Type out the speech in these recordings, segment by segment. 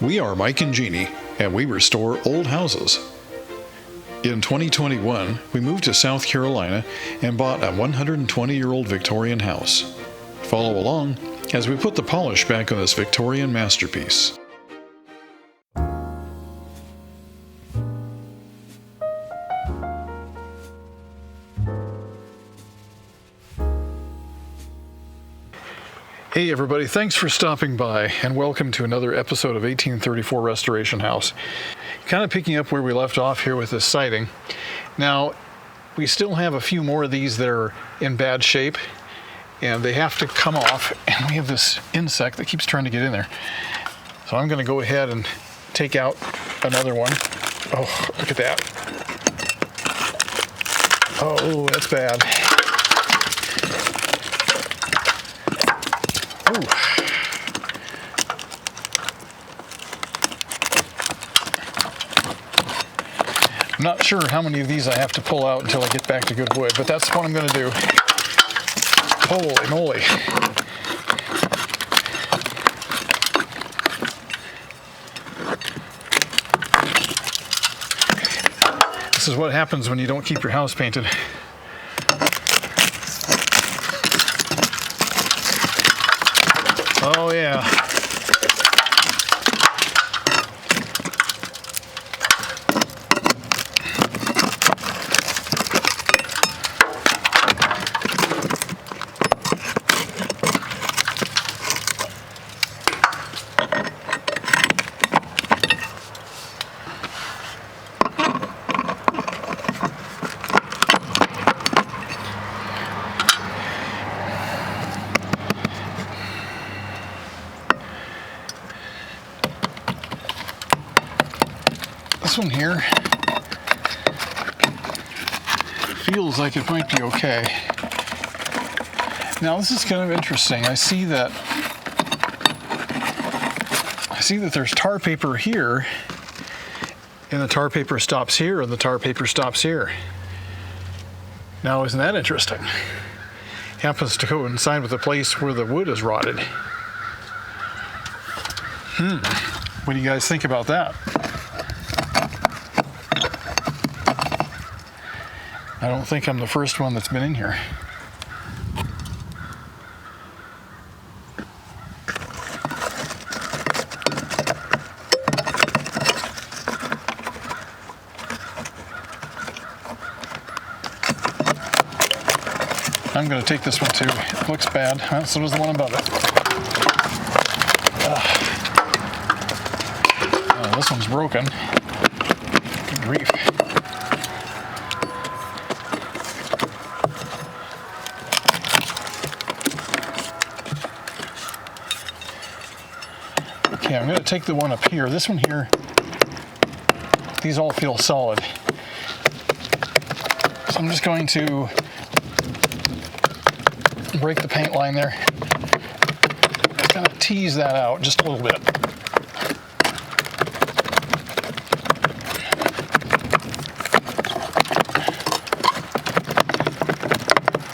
We are Mike and Jeannie, and we restore old houses. In 2021, we moved to South Carolina and bought a 120-year-old Victorian house. Follow along as we put the polish back on this Victorian masterpiece. Hey everybody, thanks for stopping by and welcome to another episode of 1834 Restoration House. Kind of picking up where we left off here with this siding. Now, we still have a few more of these that are in bad shape and they have to come off, and we have this insect that keeps trying to get in there. So I'm going to go ahead and take out another one. Oh, look at that. Oh, that's bad. Ooh. I'm not sure how many of these I have to pull out until I get back to good wood, but that's what I'm going to do. Holy moly. This is what happens when you don't keep your house painted. Oh yeah. This one here feels like it might be okay. Now this is kind of interesting. I see that there's tar paper here, and the tar paper stops here, and the tar paper stops here. Now isn't that interesting? It happens to coincide with the place where the wood is rotted. What do you guys think about that? I don't think I'm the first one that's been in here. I'm going to take this one too. It looks bad. So does the one above it. This one's broken. Good grief. Okay, I'm going to take the one up here. This one here, these all feel solid. So I'm just going to break the paint line there. Kind of tease that out just a little bit.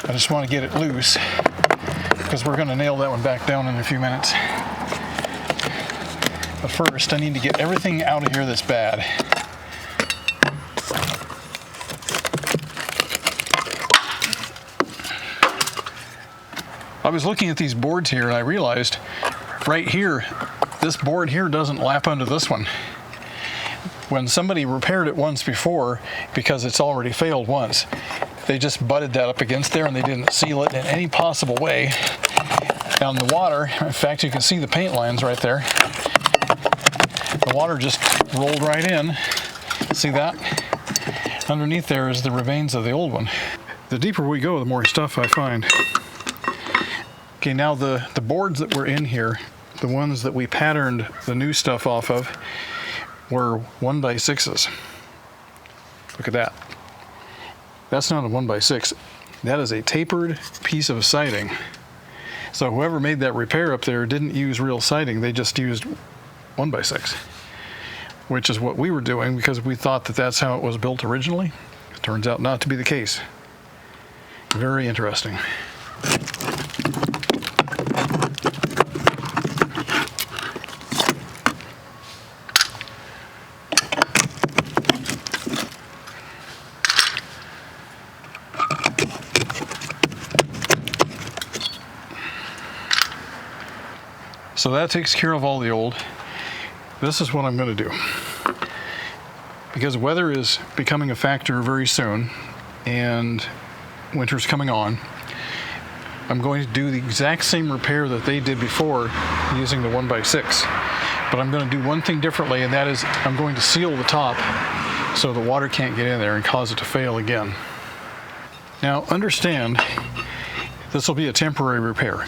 I just want to get it loose because we're going to nail that one back down in a few minutes. But first, I need to get everything out of here that's bad. I was looking at these boards here and I realized right here, this board here doesn't lap onto this one. When somebody repaired it once before, because it's already failed once, they just butted that up against there and they didn't seal it in any possible way. Down the water, in fact, you can see the paint lines right there. The water just rolled right in. See that? Underneath there is the remains of the old one. The deeper we go, the more stuff I find. Okay, now the boards that were in here, the ones that we patterned the new stuff off of, were 1x6s. Look at that. That's not a 1x6. That is a tapered piece of siding. So whoever made that repair up there didn't use real siding, they just used 1x6. Which is what we were doing because we thought that that's how it was built originally. It turns out not to be the case. Very interesting. So that takes care of all the old. This is what I'm going to do. Because weather is becoming a factor very soon and winter's coming on, I'm going to do the exact same repair that they did before using the 1x6. But I'm going to do one thing differently, and that is I'm going to seal the top so the water can't get in there and cause it to fail again. Now understand, this will be a temporary repair.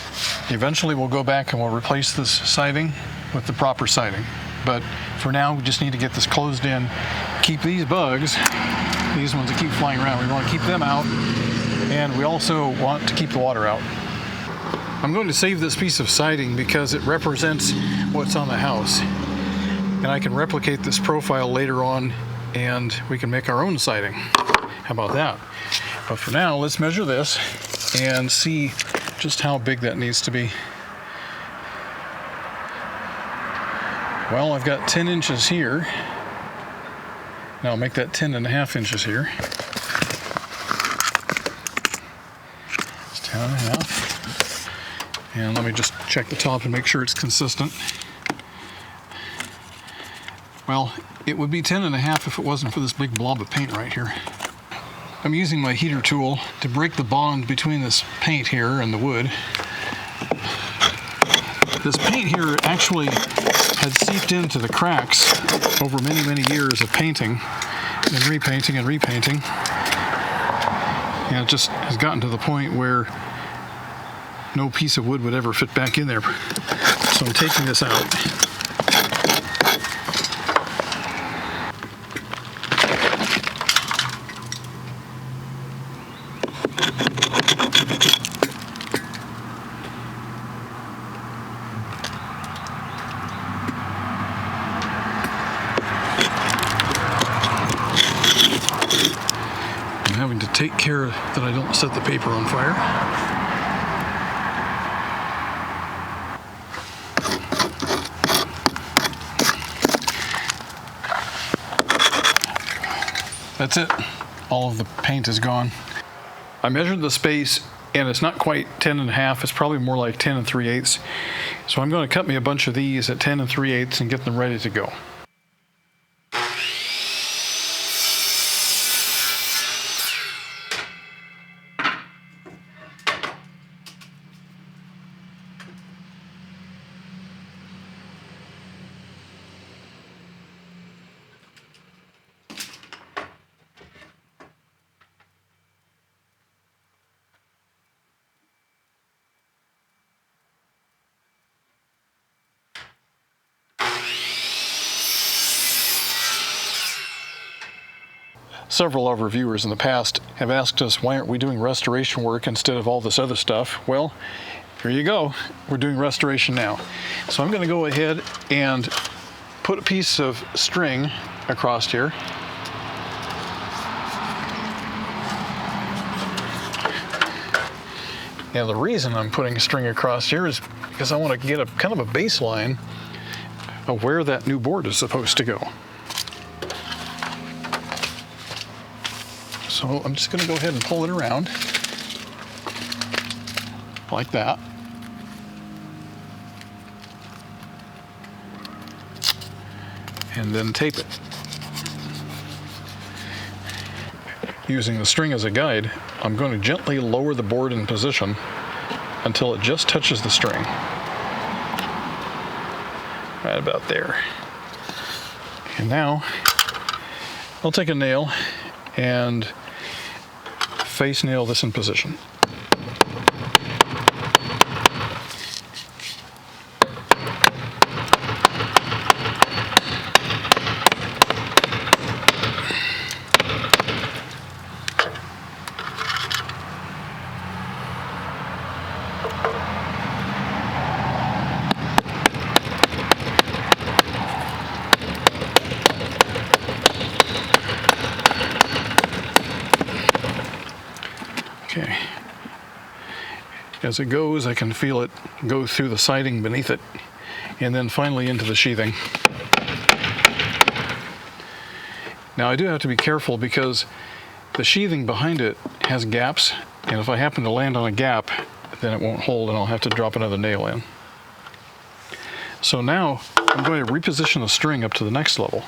Eventually we'll go back and we'll replace this siding with the proper siding. But for now, we just need to get this closed in, keep these bugs, these ones that keep flying around, we want to keep them out, and we also want to keep the water out. I'm going to save this piece of siding because it represents what's on the house. And I can replicate this profile later on and we can make our own siding. How about that? But for now, let's measure this and see just how big that needs to be. Well, I've got 10 inches here. Now I'll make that 10.5 inches here. It's 10.5. And let me just check the top and make sure it's consistent. Well, it would be 10.5 if it wasn't for this big blob of paint right here. I'm using my heater tool to break the bond between this paint here and the wood. This paint here actually had seeped into the cracks over many, many years of painting and repainting and repainting. And it just has gotten to the point where no piece of wood would ever fit back in there. So I'm taking this out. I'm having to take care that I don't set the paper on fire. That's it. All of the paint is gone. I measured the space and it's not quite 10.5, it's probably more like 10 3/8. So I'm going to cut me a bunch of these at 10 3/8 and get them ready to go. Several of our viewers in the past have asked us, why aren't we doing restoration work instead of all this other stuff? Well, here you go. We're doing restoration now. So I'm going to go ahead and put a piece of string across here. Now the reason I'm putting a string across here is because I want to get a kind of a baseline of where that new board is supposed to go. So I'm just going to go ahead and pull it around like that. And then tape it. Using the string as a guide, I'm going to gently lower the board in position until it just touches the string. Right about there. And now I'll take a nail and face nail this in position. Okay. As it goes, I can feel it go through the siding beneath it, and then finally into the sheathing. Now I do have to be careful because the sheathing behind it has gaps, and if I happen to land on a gap, then it won't hold and I'll have to drop another nail in. So now I'm going to reposition the string up to the next level.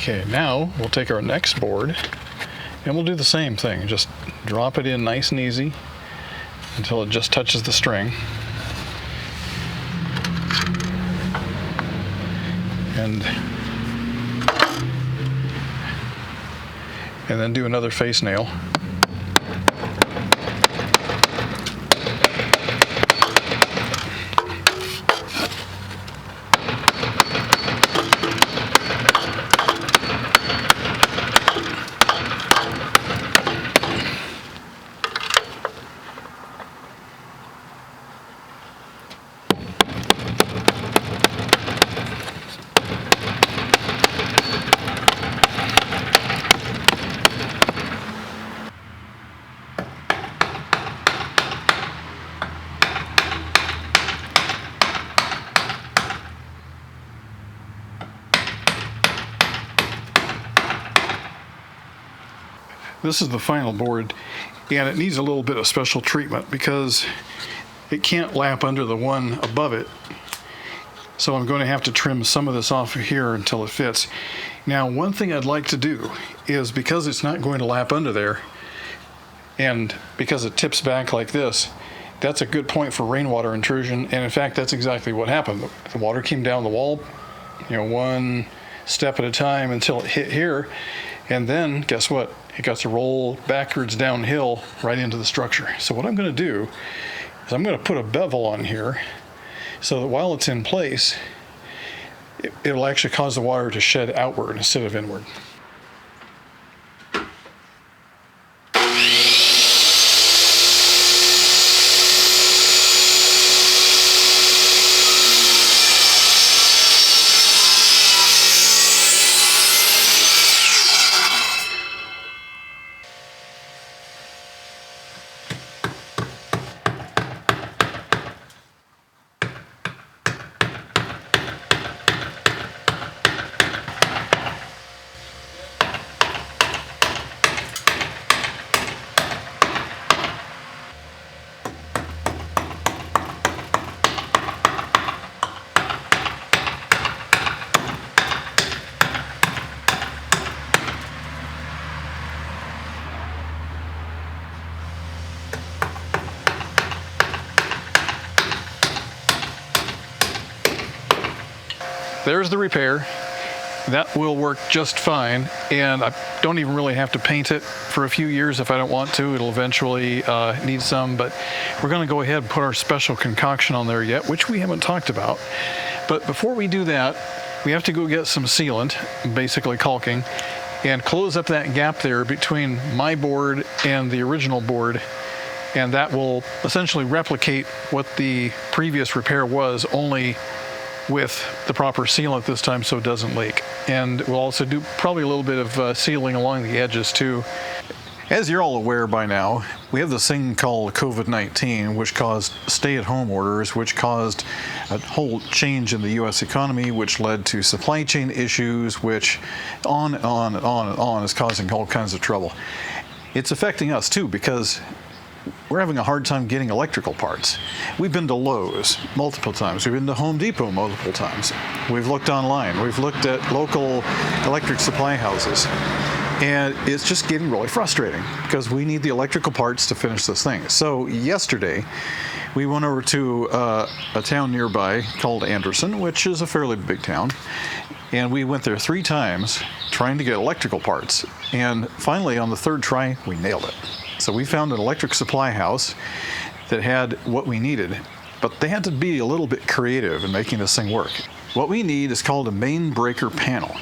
Okay, now we'll take our next board and we'll do the same thing. Just drop it in nice and easy until it just touches the string. And then do another face nail. This is the final board, and it needs a little bit of special treatment because it can't lap under the one above it. So I'm going to have to trim some of this off of here until it fits. Now, one thing I'd like to do is, because it's not going to lap under there, and because it tips back like this, that's a good point for rainwater intrusion. And in fact, that's exactly what happened. The water came down the wall, one step at a time until it hit here. And then, guess what? It got to roll backwards downhill right into the structure. So what I'm going to do is I'm going to put a bevel on here so that while it's in place, it'll actually cause the water to shed outward instead of inward. There's the repair. That will work just fine, and I don't even really have to paint it for a few years if I don't want to. It'll eventually need some, but we're going to go ahead and put our special concoction on there yet, which we haven't talked about. But before we do that, we have to go get some sealant, basically caulking, and close up that gap there between my board and the original board, and that will essentially replicate what the previous repair was, only with the proper sealant this time so it doesn't leak. And we'll also do probably a little bit of sealing along the edges too. As you're all aware by now, we have this thing called COVID-19, which caused stay-at-home orders, which caused a whole change in the U.S. economy, which led to supply chain issues, which on and on and on and on is causing all kinds of trouble. It's affecting us too, because we're having a hard time getting electrical parts. We've been to Lowe's multiple times. We've been to Home Depot multiple times. We've looked online. We've looked at local electric supply houses. And it's just getting really frustrating because we need the electrical parts to finish this thing. So yesterday, we went over to a town nearby called Anderson, which is a fairly big town. And we went there 3 times trying to get electrical parts. And finally, on the 3rd try, we nailed it. So we found an electric supply house that had what we needed, but they had to be a little bit creative in making this thing work. What we need is called a main breaker panel.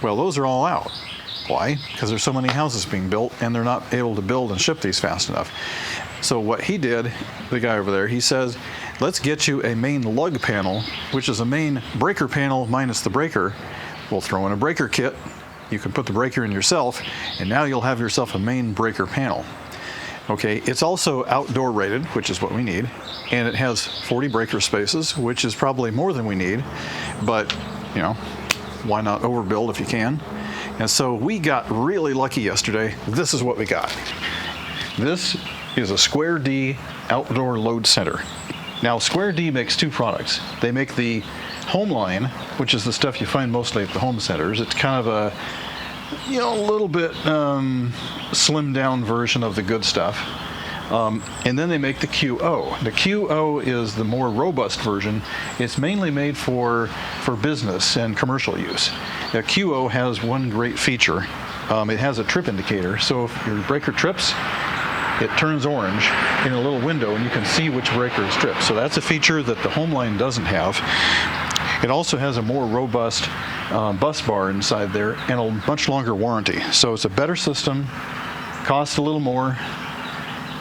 Well, those are all out. Why? Because there's so many houses being built and they're not able to build and ship these fast enough. So what he did, the guy over there, he says, let's get you a main lug panel, which is a main breaker panel minus the breaker. We'll throw in a breaker kit. You can put the breaker in yourself, and now you'll have yourself a main breaker panel. Okay, it's also outdoor rated, which is what we need, and it has 40 breaker spaces, which is probably more than we need, but you know, why not overbuild if you can? And so we got really lucky yesterday. This is what we got. This is a Square D outdoor load center. Now, Square D makes two products. They make the home line, which is the stuff you find mostly at the home centers. It's kind of a, you know, a little bit slimmed down version of the good stuff. And then they make the QO. The QO is the more robust version. It's mainly made for business and commercial use. The QO has one great feature. It has a trip indicator, so if your breaker trips, it turns orange in a little window and you can see which breaker is tripped. So that's a feature that the home line doesn't have. It also has a more robust bus bar inside there and a much longer warranty. So it's a better system, costs a little more,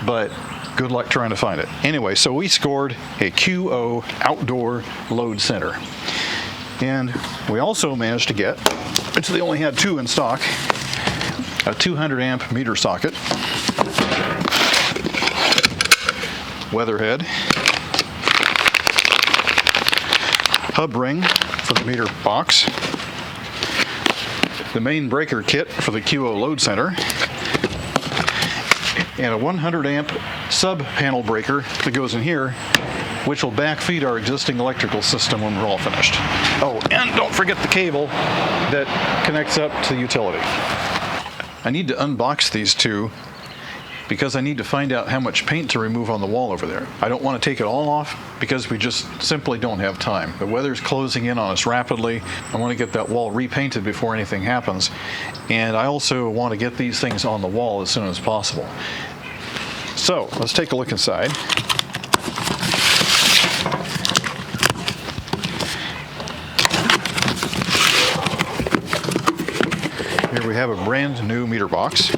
but good luck trying to find it. Anyway, so we scored a QO outdoor load center. And we also managed to get, which they only had two in stock, a 200 amp meter socket, weatherhead, hub ring for the meter box, the main breaker kit for the QO load center, and a 100 amp sub panel breaker that goes in here, which will backfeed our existing electrical system when we're all finished. Oh, and don't forget the cable that connects up to the utility. I need to unbox these two because I need to find out how much paint to remove on the wall over there. I don't want to take it all off because we just simply don't have time. The weather's closing in on us rapidly. I want to get that wall repainted before anything happens. And I also want to get these things on the wall as soon as possible. So let's take a look inside. Here we have a brand new meter box.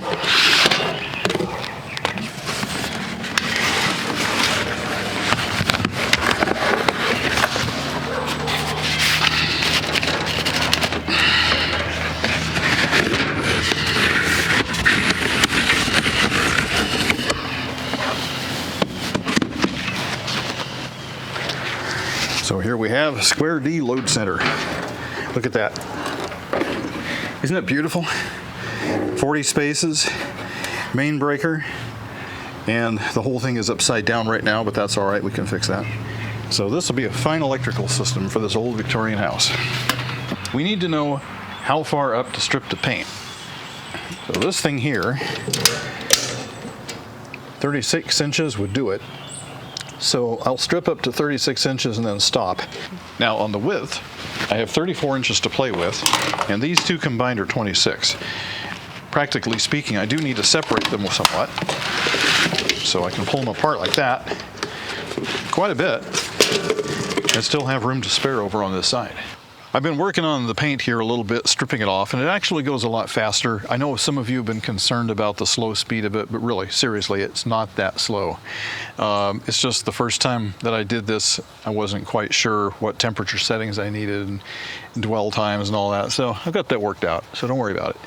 So here we have Square D load center. Look at that. Isn't that beautiful? 40 spaces, main breaker, and the whole thing is upside down right now, but that's all right, we can fix that. So this will be a fine electrical system for this old Victorian house. We need to know how far up to strip the paint. So this thing here, 36 inches would do it. So I'll strip up to 36 inches and then stop. Now on the width, I have 34 inches to play with, and these two combined are 26. Practically speaking, I do need to separate them somewhat. So I can pull them apart like that, quite a bit, and still have room to spare over on this side. I've been working on the paint here a little bit, stripping it off, and it actually goes a lot faster. I know some of you have been concerned about the slow speed of it, but really, seriously, it's not that slow. It's just the first time that I did this, I wasn't quite sure what temperature settings I needed and dwell times and all that, so I've got that worked out, so don't worry about it.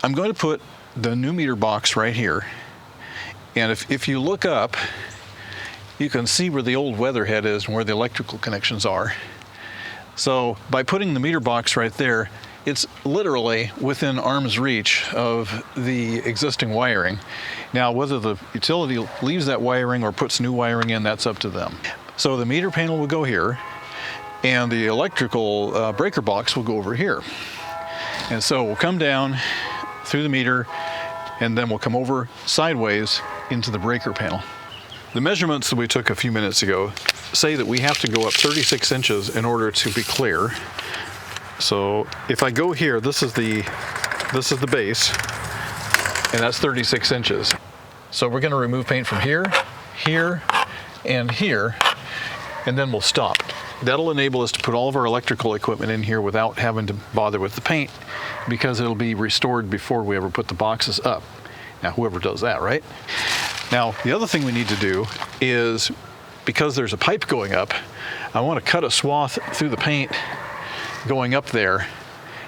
I'm going to put the new meter box right here, and if you look up, you can see where the old weatherhead is and where the electrical connections are. So by putting the meter box right there, it's literally within arm's reach of the existing wiring. Now, whether the utility leaves that wiring or puts new wiring in, that's up to them. So the meter panel will go here, and the electrical breaker box will go over here. And so we'll come down through the meter, and then we'll come over sideways into the breaker panel. The measurements that we took a few minutes ago say that we have to go up 36 inches in order to be clear. So if I go here, this is the base, and that's 36 inches. So we're going to remove paint from here, here, and here, and then we'll stop. That'll enable us to put all of our electrical equipment in here without having to bother with the paint, because it'll be restored before we ever put the boxes up. Now, whoever does that, right? Now, the other thing we need to do is, because there's a pipe going up, I want to cut a swath through the paint going up there,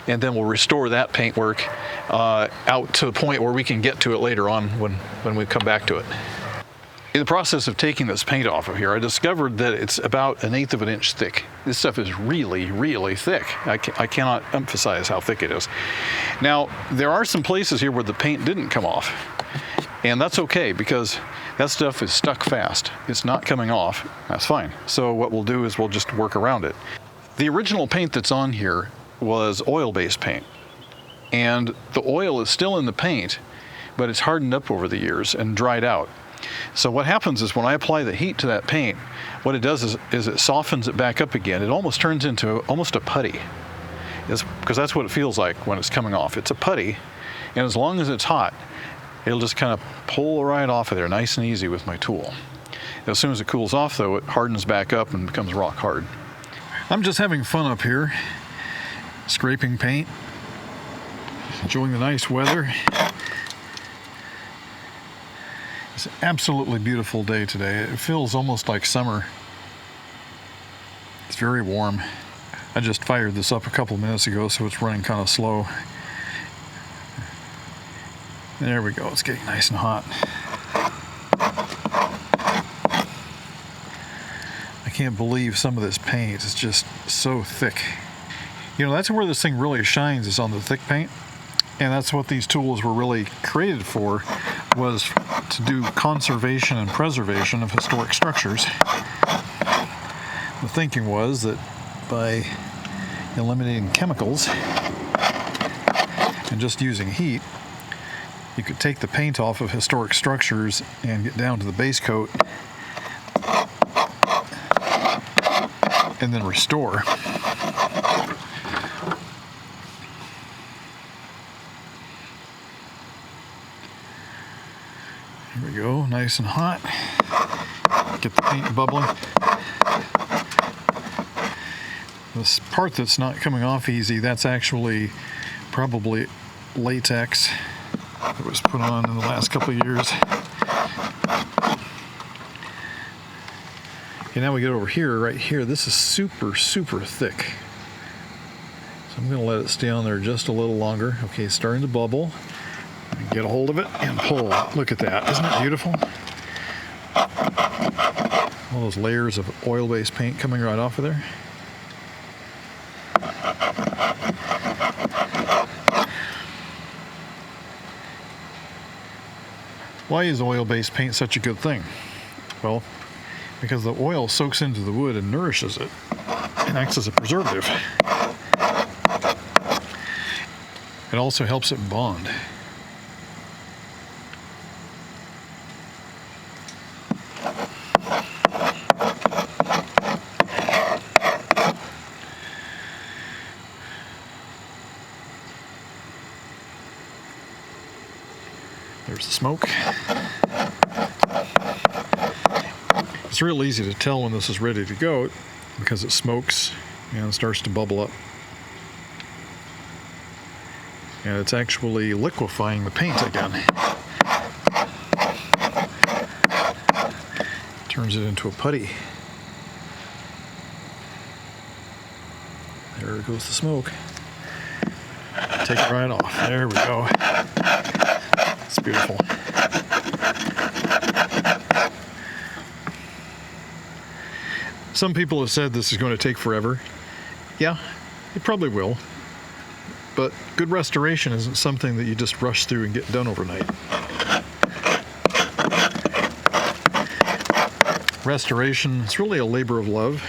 and then we'll restore that paintwork out to the point where we can get to it later on when we come back to it. In the process of taking this paint off of here, I discovered that it's about 1/8 of an inch thick. This stuff is really, really thick. I cannot emphasize how thick it is. Now, there are some places here where the paint didn't come off, and that's okay because that stuff is stuck fast. It's not coming off. That's fine. So what we'll do is we'll just work around it. The original paint that's on here was oil-based paint, and the oil is still in the paint, but it's hardened up over the years and dried out. So what happens is when I apply the heat to that paint, what it does is it softens it back up again. It almost turns into almost a putty, because that's what it feels like when it's coming off. It's a putty, and as long as it's hot, it'll just kind of pull right off of there nice and easy with my tool. As soon as it cools off, though, it hardens back up and becomes rock hard. I'm just having fun up here, scraping paint, enjoying the nice weather. It's an absolutely beautiful day today. It feels almost like summer. It's very warm. I just fired this up a couple minutes ago, so it's running kind of slow. There we go, it's getting nice and hot. I can't believe some of this paint is just so thick. You know, that's where this thing really shines, is on the thick paint. And that's what these tools were really created for, was to do conservation and preservation of historic structures. The thinking was that by eliminating chemicals and just using heat, you could take the paint off of historic structures and get down to the base coat and then restore. Here we go, nice and hot. Get the paint bubbling. This part that's not coming off easy, that's actually probably latex that was put on in the last couple of years. Okay, now we get over here, right here. This is super, super thick. So I'm going to let it stay on there just a little longer. Okay, it's starting to bubble. Get a hold of it and pull. Look at that. Isn't that beautiful? All those layers of oil-based paint coming right off of there. Why is oil-based paint such a good thing? Well, because the oil soaks into the wood and nourishes it and acts as a preservative. It also helps it bond. There's the smoke. It's real easy to tell when this is ready to go because it smokes and starts to bubble up. And it's actually liquefying the paint again. Turns it into a putty. There goes the smoke. Take it right off. There we go. It's beautiful. Some people have said this is going to take forever. Yeah, it probably will. But good restoration isn't something that you just rush through and get done overnight. Restoration, it's really a labor of love.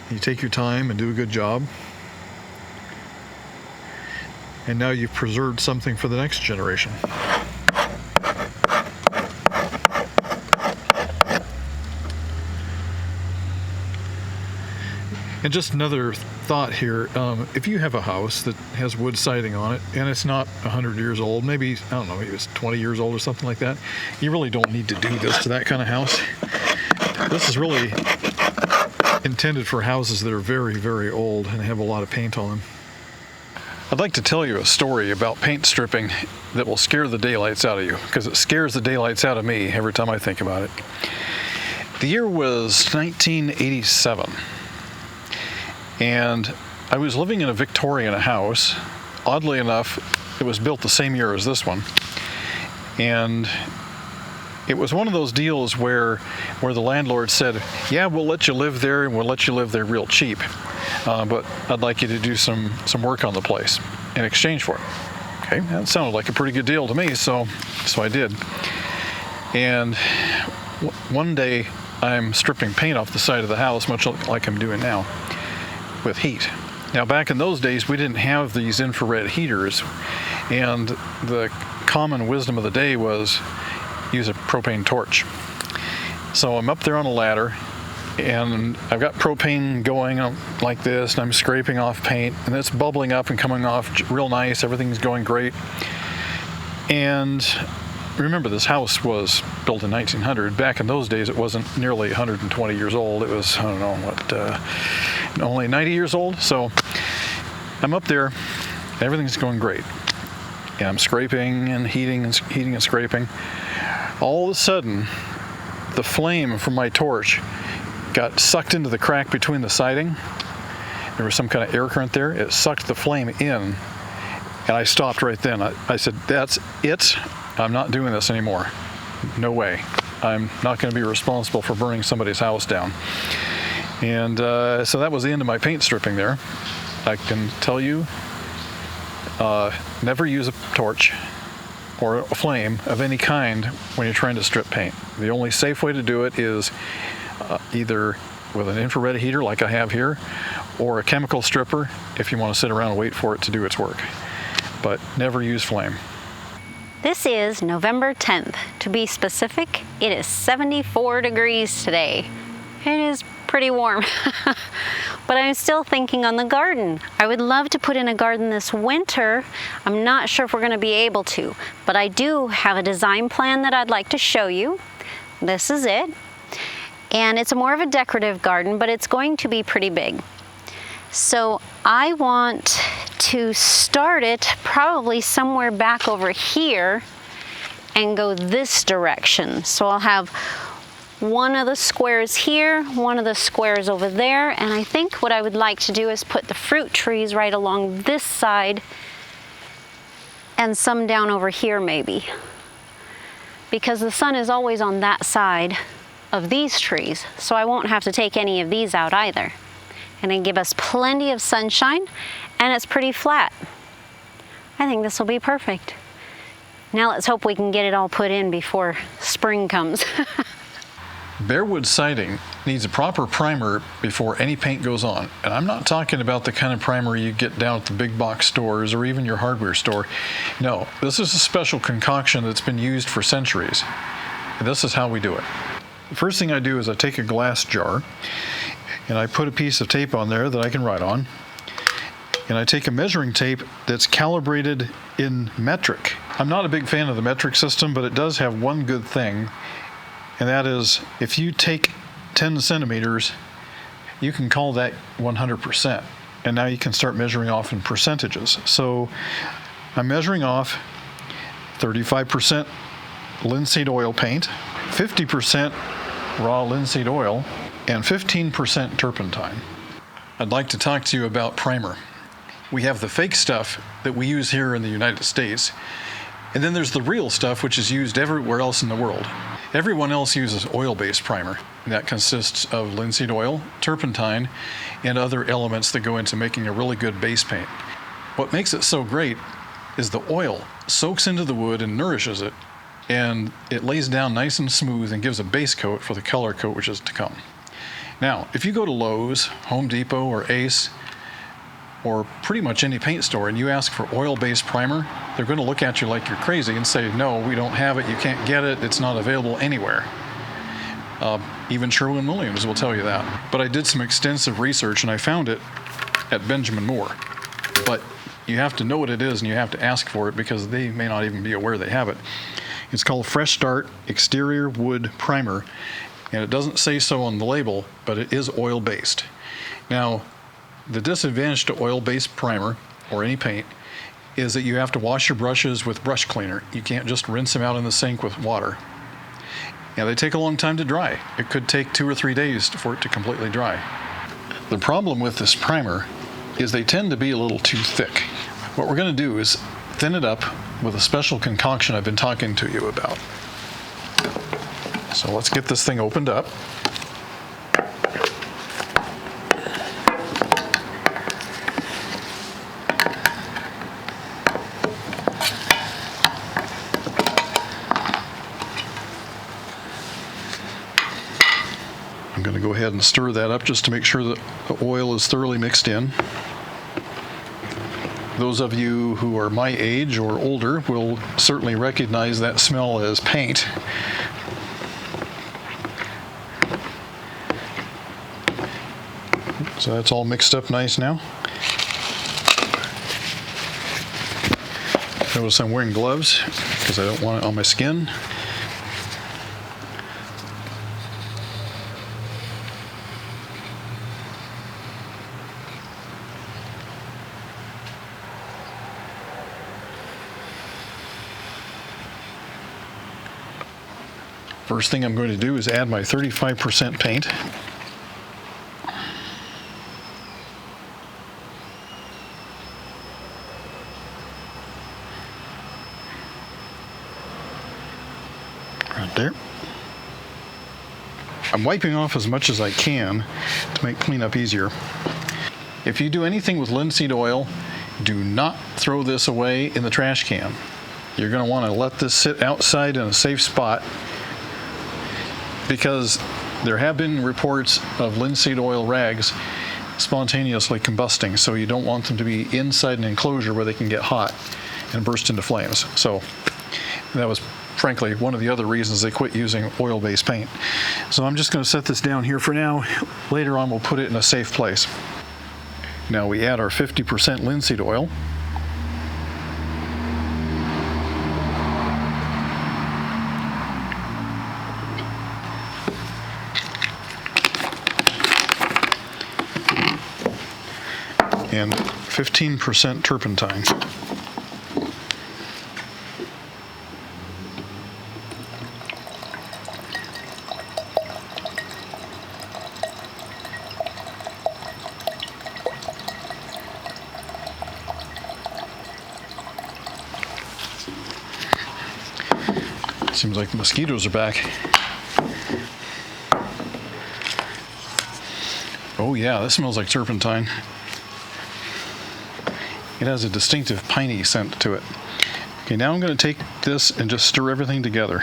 You take your time and do a good job. And now you've preserved something for the next generation. And just another thought here, if you have a house that has wood siding on it and it's not 100 years old, maybe, I don't know, maybe it's 20 years old or something like that, you really don't need to do this to that kind of house. This is really intended for houses that are very, very old and have a lot of paint on them. I'd like to tell you a story about paint stripping that will scare the daylights out of you, because it scares the daylights out of me every time I think about it. The year was 1987, and I was living in a Victorian house. Oddly enough, it was built the same year as this one, and it was one of those deals where the landlord said, yeah, we'll let you live there, and we'll let you live there real cheap, but I'd like you to do some work on the place in exchange for it. Okay, that sounded like a pretty good deal to me, so I did. And one day I'm stripping paint off the side of the house, much like I'm doing now, with heat. Now, back in those days, we didn't have these infrared heaters, and the common wisdom of the day was use a propane torch. So I'm up there on a ladder, and I've got propane going like this, and I'm scraping off paint, and it's bubbling up and coming off real nice. Everything's going great. And remember, this house was built in 1900. Back in those days, it wasn't nearly 120 years old. It was, I don't know, only 90 years old. So I'm up there, everything's going great. And I'm scraping and heating and scraping. All of a sudden, the flame from my torch got sucked into the crack between the siding. There was some kind of air current there. It sucked the flame in, and I stopped right then. I said, that's it. I'm not doing this anymore. No way. I'm not going to be responsible for burning somebody's house down. And so that was the end of my paint stripping there. I can tell you, never use a torch or a flame of any kind when you're trying to strip paint. The only safe way to do it is either with an infrared heater like I have here, or a chemical stripper if you want to sit around and wait for it to do its work. But never use flame. This is November 10th. To be specific, it is 74 degrees today. It is pretty warm. But I'm still thinking on the garden. I would love to put in a garden this winter. I'm not sure if we're going to be able to, but I do have a design plan that I'd like to show you. This is it. And it's more of a decorative garden, but it's going to be pretty big. So I want to start it probably somewhere back over here and go this direction. So I'll have one of the squares here, one of the squares over there, and I think what I would like to do is put the fruit trees right along this side and some down over here maybe, because the sun is always on that side of these trees, so I won't have to take any of these out either. And then give us plenty of sunshine, and it's pretty flat. I think this will be perfect. Now let's hope we can get it all put in before spring comes. Barewood siding needs a proper primer before any paint goes on. And I'm not talking about the kind of primer you get down at the big box stores or even your hardware store. No, this is a special concoction that's been used for centuries. And this is how we do it. The first thing I do is I take a glass jar and I put a piece of tape on there that I can write on. And I take a measuring tape that's calibrated in metric. I'm not a big fan of the metric system, but it does have one good thing. And that is, if you take 10 centimeters, you can call that 100%. And now you can start measuring off in percentages. So I'm measuring off 35% linseed oil paint, 50% raw linseed oil, and 15% turpentine. I'd like to talk to you about primer. We have the fake stuff that we use here in the United States, and then there's the real stuff which is used everywhere else in the world. Everyone else uses oil-based primer. That consists of linseed oil, turpentine, and other elements that go into making a really good base paint. What makes it so great is the oil soaks into the wood and nourishes it, and it lays down nice and smooth and gives a base coat for the color coat which is to come. Now, if you go to Lowe's, Home Depot, or Ace, or pretty much any paint store, and you ask for oil-based primer, they're going to look at you like you're crazy and say, no, we don't have it, you can't get it, it's not available anywhere. Even Sherwin-Williams will tell you that. But I did some extensive research and I found it at Benjamin Moore. But you have to know what it is and you have to ask for it because they may not even be aware they have it. It's called Fresh Start Exterior Wood Primer, and it doesn't say so on the label, but it is oil-based. Now, the disadvantage to oil-based primer, or any paint, is that you have to wash your brushes with brush cleaner. You can't just rinse them out in the sink with water. Yeah, they take a long time to dry. It could take 2 or 3 days for it to completely dry. The problem with this primer is they tend to be a little too thick. What we're going to do is thin it up with a special concoction I've been talking to you about. So let's get this thing opened up. I'm going to go ahead and stir that up just to make sure that the oil is thoroughly mixed in. Those of you who are my age or older will certainly recognize that smell as paint. So that's all mixed up nice now. Notice I'm wearing gloves because I don't want it on my skin. First thing I'm going to do is add my 35% paint. Right there. I'm wiping off as much as I can to make cleanup easier. If you do anything with linseed oil, do not throw this away in the trash can. You're going to want to let this sit outside in a safe spot, because there have been reports of linseed oil rags spontaneously combusting, so you don't want them to be inside an enclosure where they can get hot and burst into flames. So that was frankly one of the other reasons they quit using oil-based paint. So I'm just going to set this down here for now. Later on we'll put it in a safe place. Now we add our 50% linseed oil. And 15% turpentine. Seems like the mosquitoes are back. Oh yeah, this smells like turpentine. It has a distinctive piney scent to it. Okay, now I'm going to take this and just stir everything together.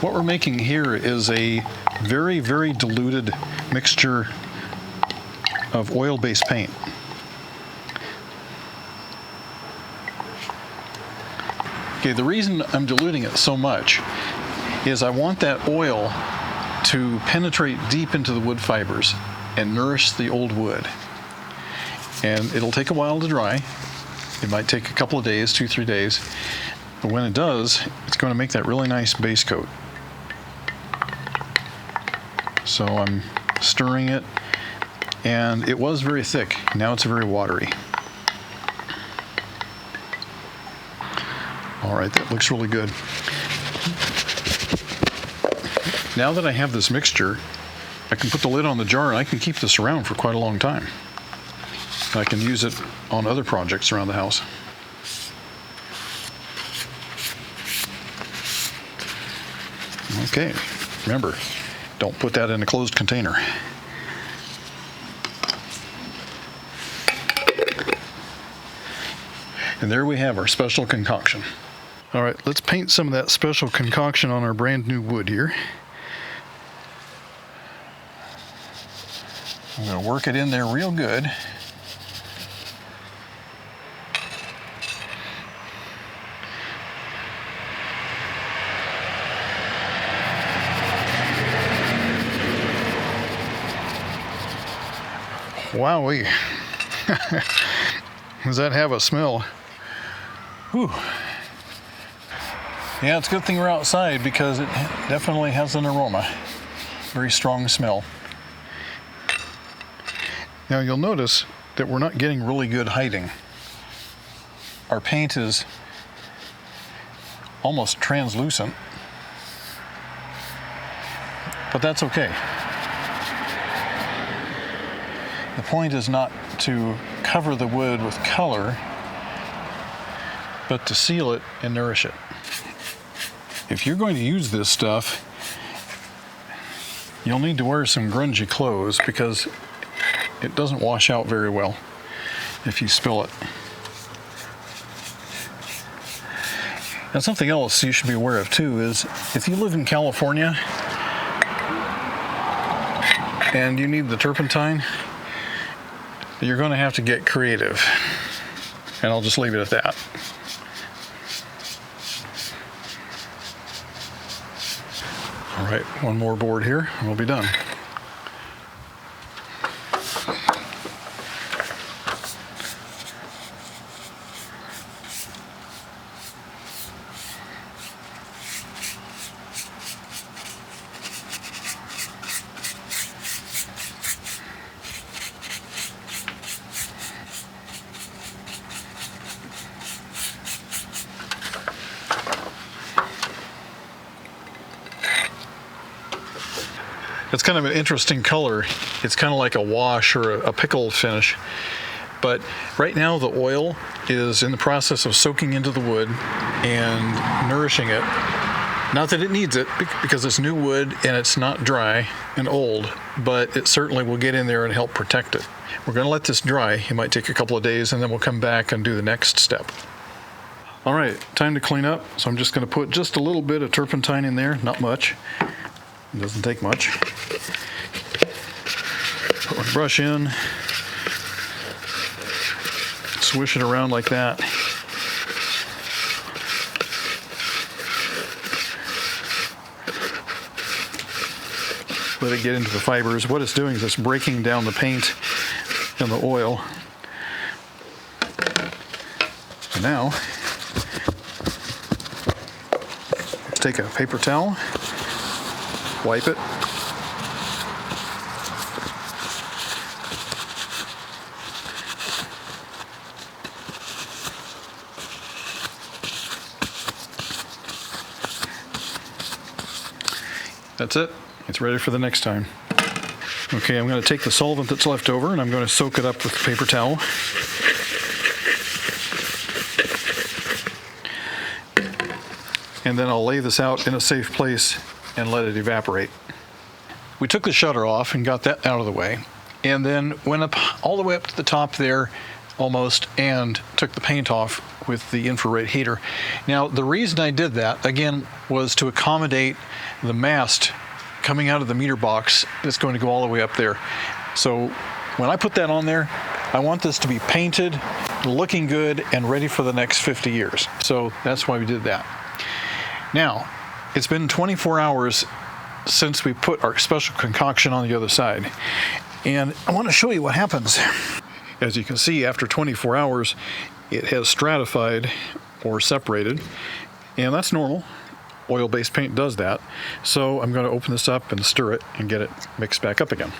What we're making here is a very, very diluted mixture of oil-based paint. Okay, the reason I'm diluting it so much is I want that oil to penetrate deep into the wood fibers and nourish the old wood. And it'll take a while to dry. It might take a couple of days, 2-3 days. But when it does, it's going to make that really nice base coat. So I'm stirring it, and it was very thick. Now it's very watery. All right, that looks really good. Now that I have this mixture, I can put the lid on the jar and I can keep this around for quite a long time. I can use it on other projects around the house. Okay, remember, don't put that in a closed container. And there we have our special concoction. All right, let's paint some of that special concoction on our brand new wood here. I'm going to work it in there real good. Wowee. Does that have a smell? Whew. Yeah, it's a good thing we're outside because it definitely has an aroma. Very strong smell. Now you'll notice that we're not getting really good hiding. Our paint is almost translucent, but that's okay. The point is not to cover the wood with color, but to seal it and nourish it. If you're going to use this stuff, you'll need to wear some grungy clothes because it doesn't wash out very well if you spill it. And something else you should be aware of too is if you live in California and you need the turpentine, you're going to have to get creative. And I'll just leave it at that. All right, one more board here and we'll be done. It's kind of an interesting color. It's kind of like a wash or a pickle finish. But right now the oil is in the process of soaking into the wood and nourishing it. Not that it needs it, because it's new wood and it's not dry and old, but it certainly will get in there and help protect it. We're going to let this dry. It might take a couple of days and then we'll come back and do the next step. All right, time to clean up. So I'm just going to put just a little bit of turpentine in there, not much. It doesn't take much. Put my brush in, swish it around like that. Let it get into the fibers. What it's doing is it's breaking down the paint and the oil. And now, let's take a paper towel, wipe it. That's it. It's ready for the next time. Okay, I'm going to take the solvent that's left over and I'm going to soak it up with the paper towel. And then I'll lay this out in a safe place and let it evaporate. We took the shutter off and got that out of the way, and then went up all the way up to the top there almost and took the paint off with the infrared heater. Now the reason I did that again was to accommodate the mast coming out of the meter box that's going to go all the way up there. So when I put that on there, I want this to be painted, looking good, and ready for the next 50 years. So that's why we did that. Now, it's been 24 hours since we put our special concoction on the other side. And I want to show you what happens. As you can see, after 24 hours, it has stratified or separated, and that's normal. Oil-based paint does that. So I'm going to open this up and stir it and get it mixed back up again.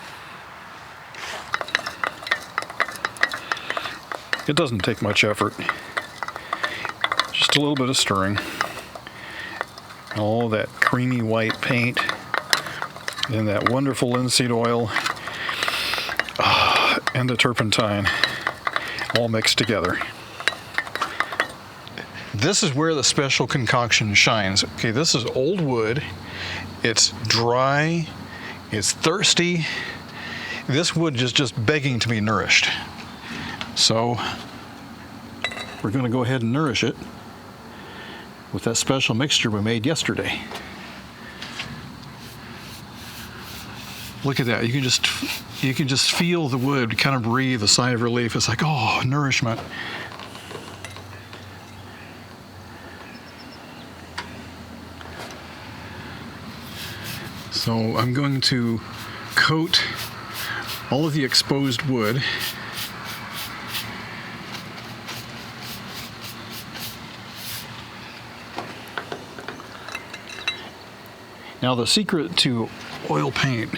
It doesn't take much effort. Just a little bit of stirring. All that creamy white paint and that wonderful linseed oil and the turpentine all mixed together. This is where the special concoction shines. Okay, this is old wood. It's dry. It's thirsty. This wood is just begging to be nourished. So we're going to go ahead and nourish it with that special mixture we made yesterday. Look at that. You can just feel the wood kind of breathe a sigh of relief. It's like, oh, nourishment. So I'm going to coat all of the exposed wood . Now the secret to oil paint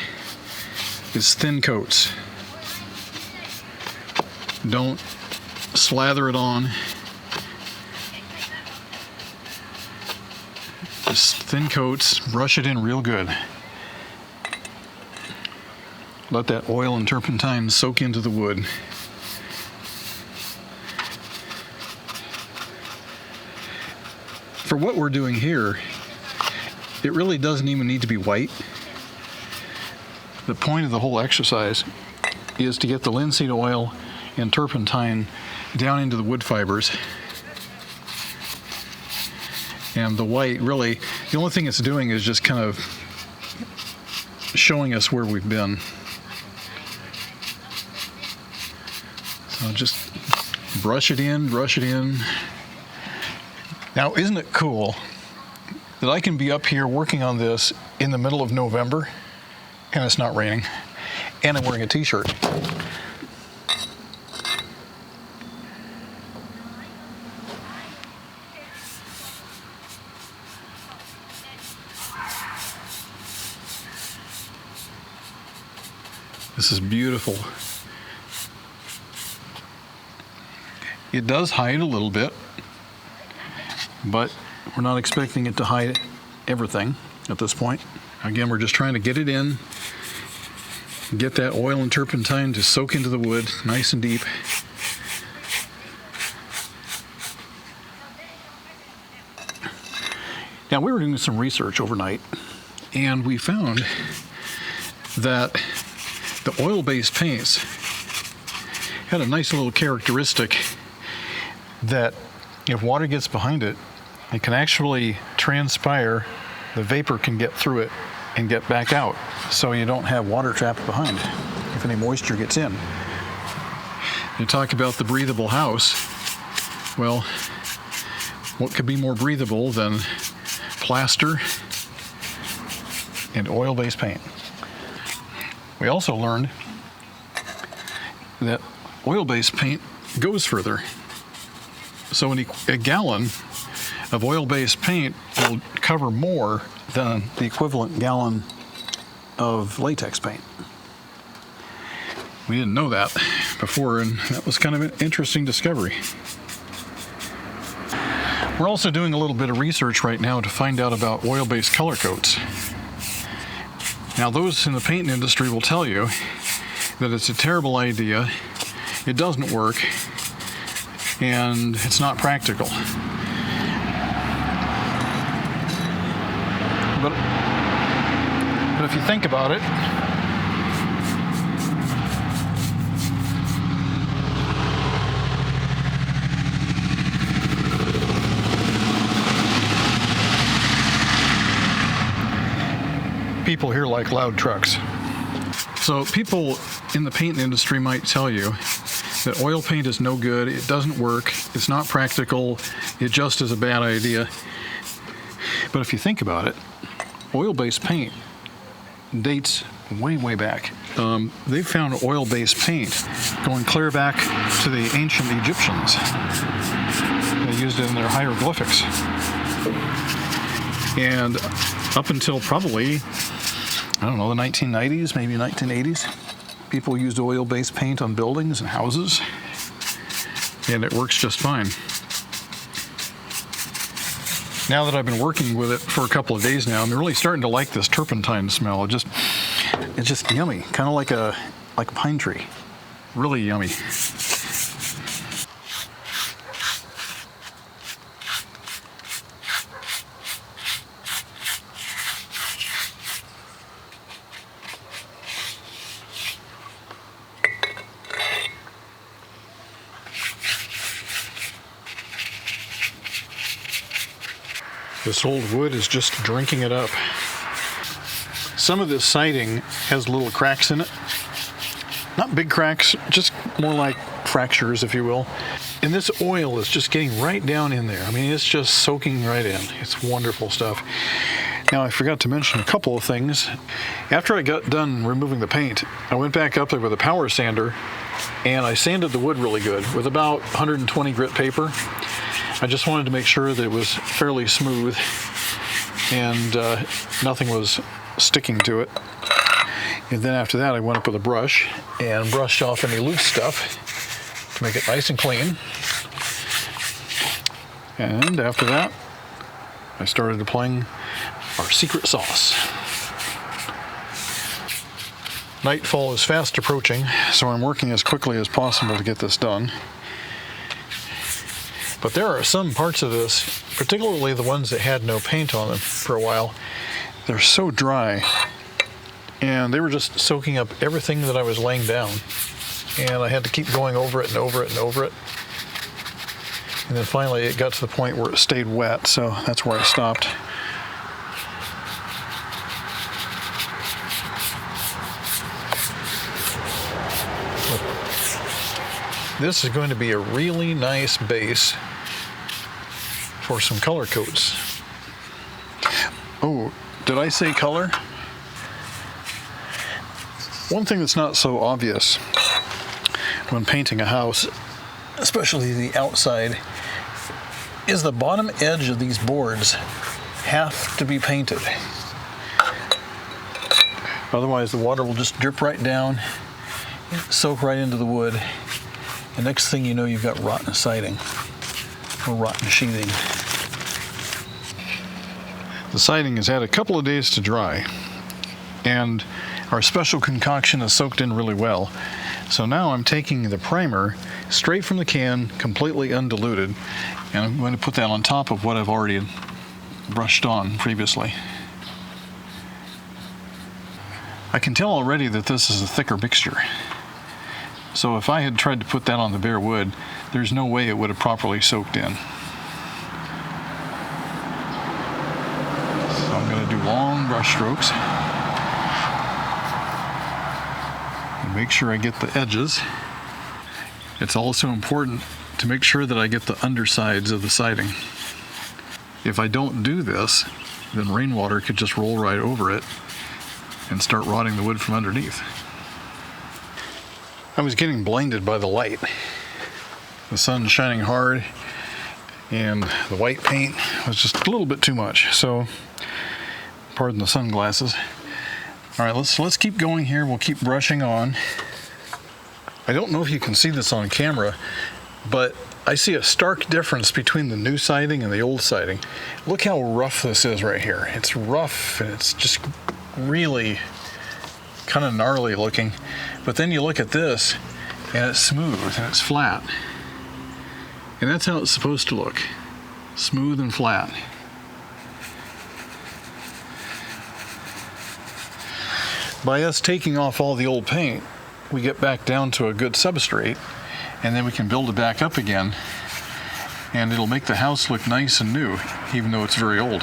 is thin coats. Don't slather it on. Just thin coats, brush it in real good. Let that oil and turpentine soak into the wood. For what we're doing here, it really doesn't even need to be white. The point of the whole exercise is to get the linseed oil and turpentine down into the wood fibers. And the white, really, the only thing it's doing is just kind of showing us where we've been. So just brush it in, brush it in. Now, isn't it cool that I can be up here working on this in the middle of November and it's not raining, and I'm wearing a t-shirt? This is beautiful. It does hide a little bit, but we're not expecting it to hide everything at this point. Again, we're just trying to get it in, get that oil and turpentine to soak into the wood nice and deep. Now, we were doing some research overnight, and we found that the oil-based paints had a nice little characteristic that if water gets behind it, it can actually transpire, the vapor can get through it and get back out, so you don't have water trapped behind if any moisture gets in. You talk about the breathable house. Well, what could be more breathable than plaster and oil-based paint? We also learned that oil-based paint goes further. So a gallon of oil-based paint will cover more than the equivalent gallon of latex paint. We didn't know that before, and that was kind of an interesting discovery. We're also doing a little bit of research right now to find out about oil-based color coats. Now, those in the paint industry will tell you that it's a terrible idea, it doesn't work, and it's not practical. But if you think about it, people here like loud trucks. So people in the paint industry might tell you that oil paint is no good, it doesn't work, it's not practical, it just is a bad idea. But if you think about it, oil-based paint dates way, way back. They've found oil-based paint going clear back to the ancient Egyptians. They used it in their hieroglyphics. And up until probably, I don't know, the 1990s, maybe 1980s, people used oil-based paint on buildings and houses, and it works just fine. Now that I've been working with it for a couple of days now, I'm really starting to like this turpentine smell. It's just yummy, kind of like a pine tree. Really yummy. This old wood is just drinking it up. Some of this siding has little cracks in it. Not big cracks, just more like fractures, if you will. And this oil is just getting right down in there. I mean, it's just soaking right in. It's wonderful stuff. Now, I forgot to mention a couple of things. After I got done removing the paint, I went back up there with a power sander and I sanded the wood really good with about 120 grit paper. I just wanted to make sure that it was fairly smooth and nothing was sticking to it. And then after that, I went up with a brush and brushed off any loose stuff to make it nice and clean. And after that, I started applying our secret sauce. Nightfall is fast approaching, so I'm working as quickly as possible to get this done. But there are some parts of this, particularly the ones that had no paint on them for a while, they're so dry, and they were just soaking up everything that I was laying down. And I had to keep going over it and over it and over it. And then finally it got to the point where it stayed wet, so that's where I stopped. This is going to be a really nice base for some color coats. Oh, did I say color? One thing that's not so obvious when painting a house, especially the outside, is the bottom edge of these boards have to be painted. Otherwise the water will just drip right down, soak right into the wood. The next thing you know, you've got rotten siding or rotten sheathing. The siding has had a couple of days to dry, and our special concoction is soaked in really well. So now I'm taking the primer straight from the can, completely undiluted, and I'm going to put that on top of what I've already brushed on previously. I can tell already that this is a thicker mixture. So if I had tried to put that on the bare wood, there's no way it would have properly soaked in. So I'm going to do long brush strokes and make sure I get the edges. It's also important to make sure that I get the undersides of the siding. If I don't do this, then rainwater could just roll right over it and start rotting the wood from underneath. I was getting blinded by the light. The sun's shining hard, and the white paint was just a little bit too much. So, pardon the sunglasses. All right, let's keep going here. We'll keep brushing on. I don't know if you can see this on camera, but I see a stark difference between the new siding and the old siding. Look how rough this is right here. It's rough, and it's just really kind of gnarly looking. But then you look at this, and it's smooth and it's flat. And that's how it's supposed to look. Smooth and flat. By us taking off all the old paint, we get back down to a good substrate, and then we can build it back up again, and it'll make the house look nice and new, even though it's very old.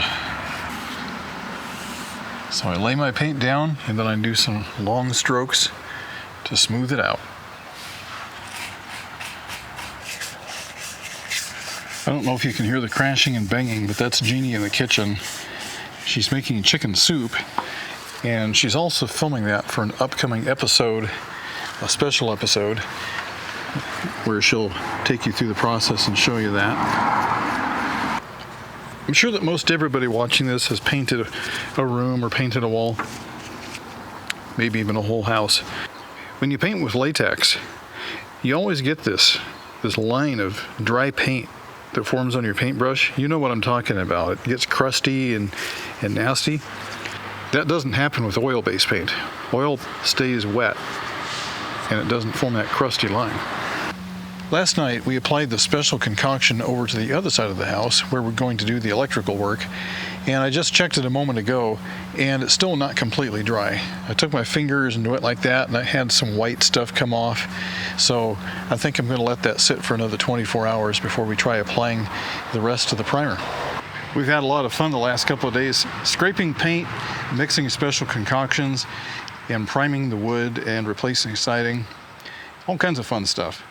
So I lay my paint down, and then I do some long strokes to smooth it out. I don't know if you can hear the crashing and banging, but that's Jeannie in the kitchen. She's making chicken soup, and she's also filming that for an upcoming episode, a special episode, where she'll take you through the process and show you that. I'm sure that most everybody watching this has painted a room or painted a wall, maybe even a whole house. When you paint with latex, you always get this line of dry paint that forms on your paintbrush. You know what I'm talking about. It gets crusty and nasty. That doesn't happen with oil-based paint. Oil stays wet, and it doesn't form that crusty line. Last night, we applied the special concoction over to the other side of the house where we're going to do the electrical work, and I just checked it a moment ago, and it's still not completely dry. I took my fingers and went like that, and I had some white stuff come off, so I think I'm going to let that sit for another 24 hours before we try applying the rest of the primer. We've had a lot of fun the last couple of days, scraping paint, mixing special concoctions, and priming the wood and replacing siding. All kinds of fun stuff.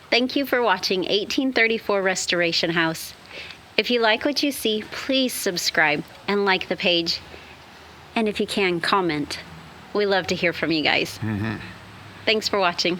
Thank you for watching 1834 Restoration House. If you like what you see, please subscribe and like the page. And if you can, comment. We love to hear from you guys. Thanks for watching.